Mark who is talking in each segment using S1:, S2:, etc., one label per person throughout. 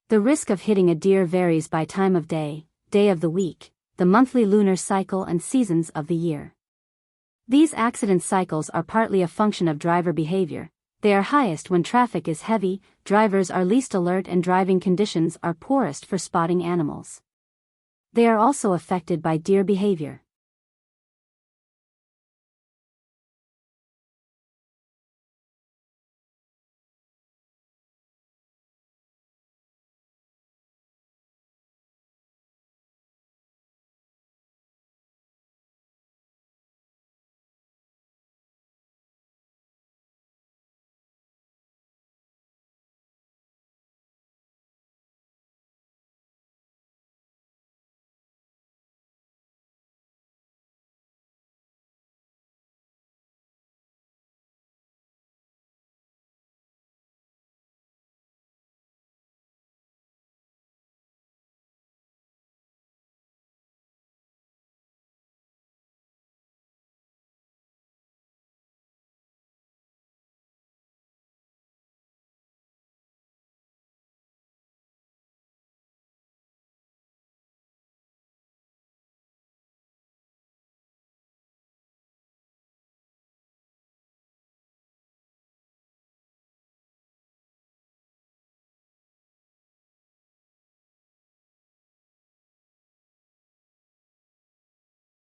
S1: The risk of hitting a deer varies by time of day, day of the week, the monthly lunar cycle and seasons of the year. These accident cycles are partly a function of driver behavior. They are highest when traffic is heavy, drivers are least alert and driving conditions are poorest for spotting animals. They are also affected by deer behavior.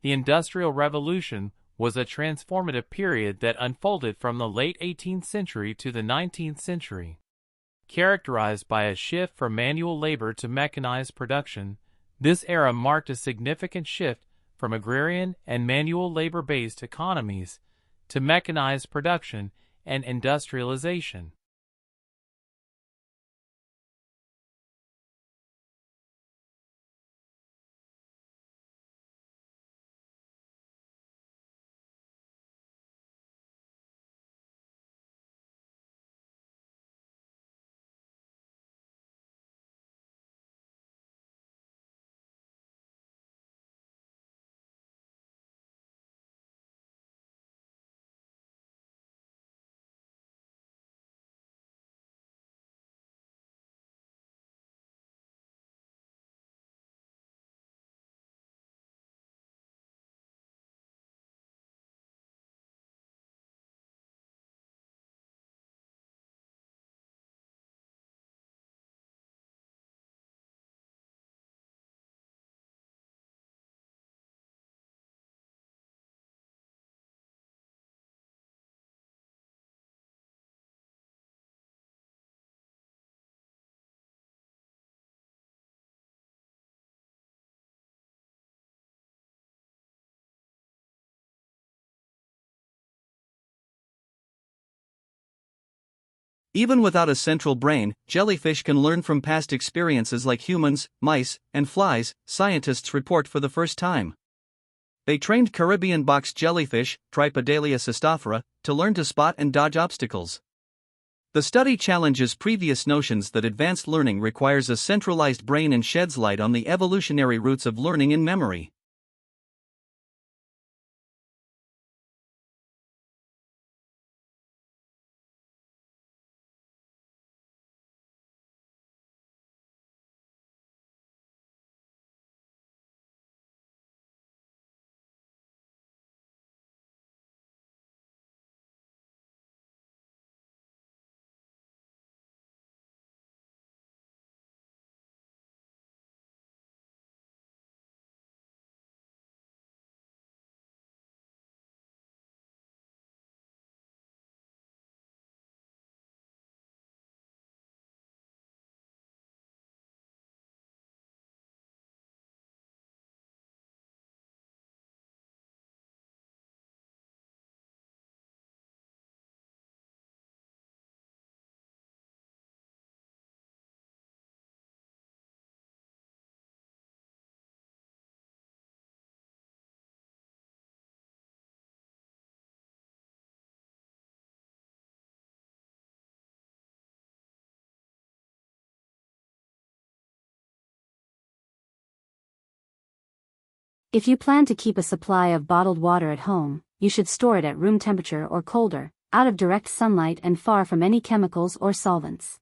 S2: The Industrial Revolution was a transformative period that unfolded from the late 18th century to the 19th century. Characterized by a shift from manual labor to mechanized production, this era marked a significant shift from agrarian and manual labor-based economies to mechanized production and industrialization.
S3: Even without a central brain, jellyfish can learn from past experiences like humans, mice, and flies, scientists report for the first time. They trained Caribbean box jellyfish, Tripodalia cystophora, to learn to spot and dodge obstacles. The study challenges previous notions that advanced learning requires a centralized brain and sheds light on the evolutionary roots of learning and memory.
S1: If you plan to keep a supply of bottled water at home, you should store it at room temperature or colder, out of direct sunlight and far from any chemicals or solvents.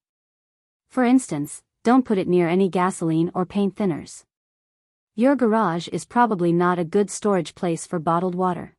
S1: For instance, don't put it near any gasoline or paint thinners. Your garage is probably not a good storage place for bottled water.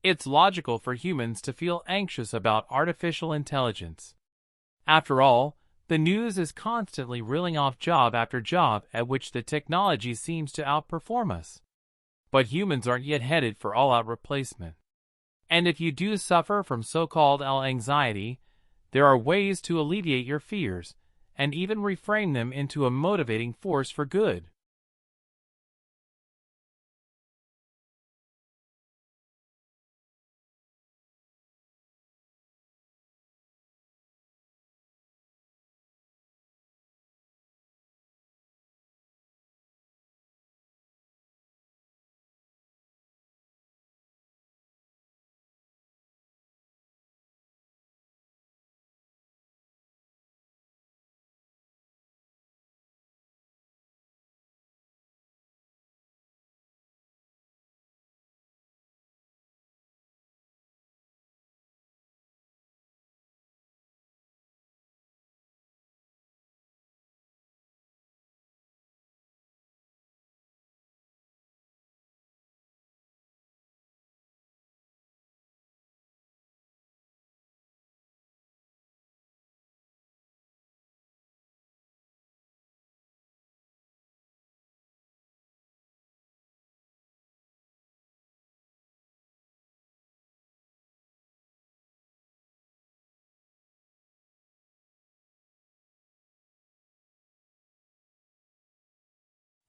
S2: It's logical for humans to feel anxious about artificial intelligence. After all, the news is constantly reeling off job after job at which the technology seems to outperform us. But humans aren't yet headed for all-out replacement. And if you do suffer from so-called anxiety, there are ways to alleviate your fears, and even reframe them into a motivating force for good.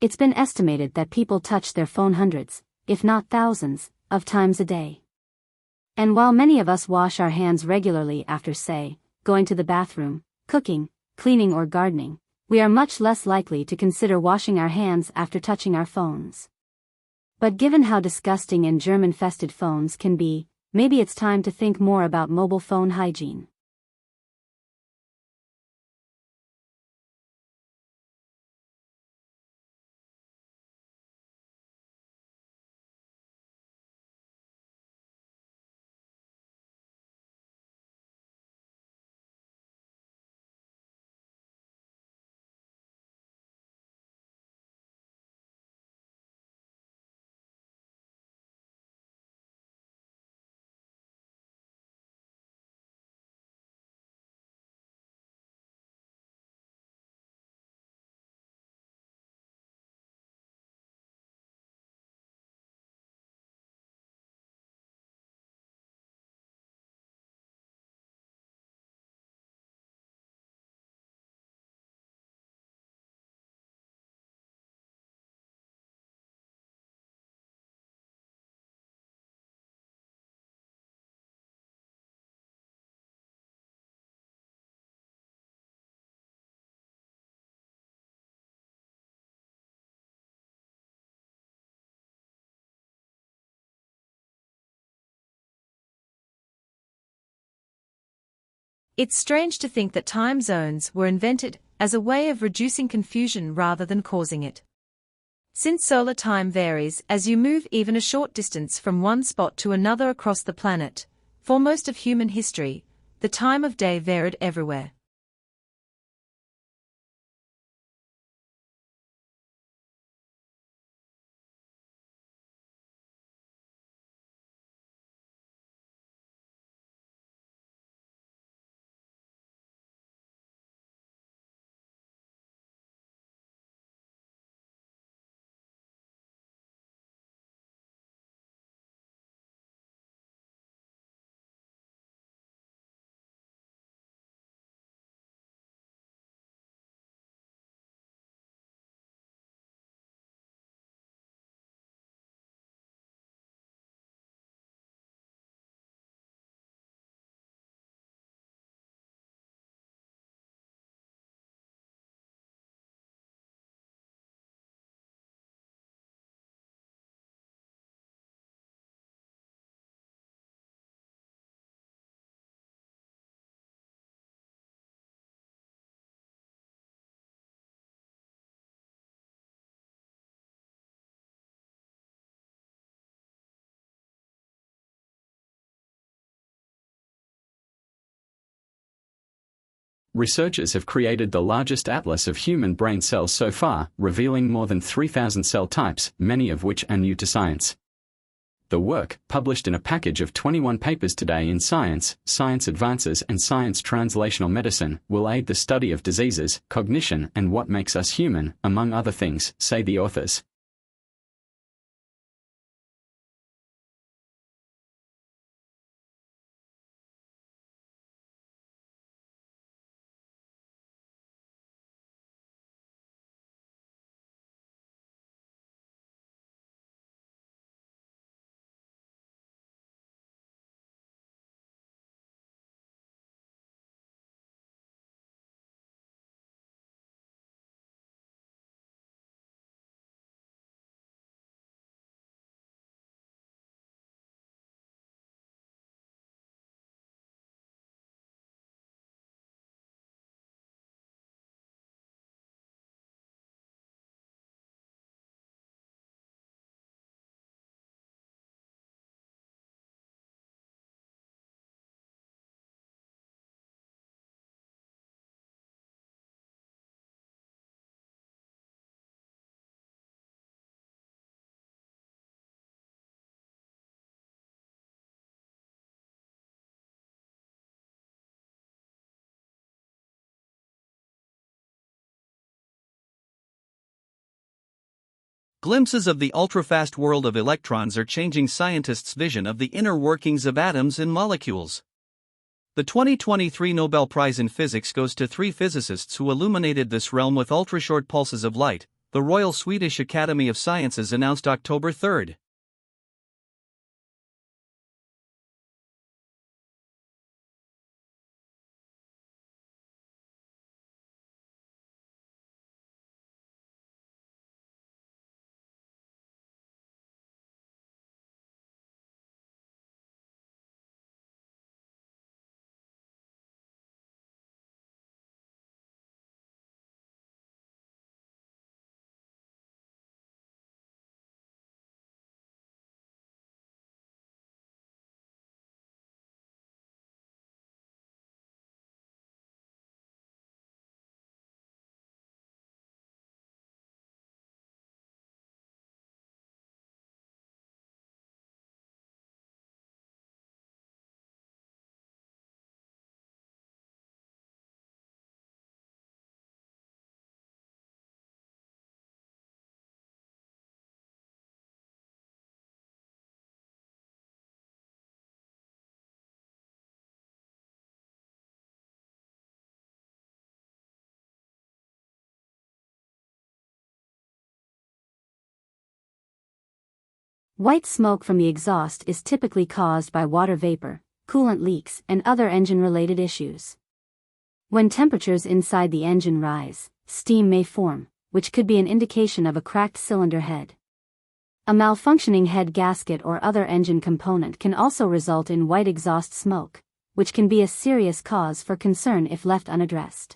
S1: It's been estimated that people touch their phone hundreds, if not thousands, of times a day. And while many of us wash our hands regularly after, say, going to the bathroom, cooking, cleaning or gardening, we are much less likely to consider washing our hands after touching our phones. But given how disgusting and germ-infested phones can be, maybe it's time to think more about mobile phone hygiene.
S4: It's strange to think that time zones were invented as a way of reducing confusion rather than causing it. Since solar time varies as you move even a short distance from one spot to another across the planet, for most of human history, the time of day varied everywhere.
S5: Researchers have created the largest atlas of human brain cells so far, revealing more than 3,000 cell types, many of which are new to science. The work, published in a package of 21 papers today in Science, Science Advances and Science Translational Medicine, will aid the study of diseases, cognition and what makes us human, among other things, say the authors.
S3: Glimpses of the ultra-fast world of electrons are changing scientists' vision of the inner workings of atoms and molecules. The 2023 Nobel Prize in Physics goes to three physicists who illuminated this realm with ultra-short pulses of light, the Royal Swedish Academy of Sciences announced October 3.
S1: White smoke from the exhaust is typically caused by water vapor, coolant leaks, and other engine-related issues. When temperatures inside the engine rise, steam may form, which could be an indication of a cracked cylinder head. A malfunctioning head gasket or other engine component can also result in white exhaust smoke, which can be a serious cause for concern if left unaddressed.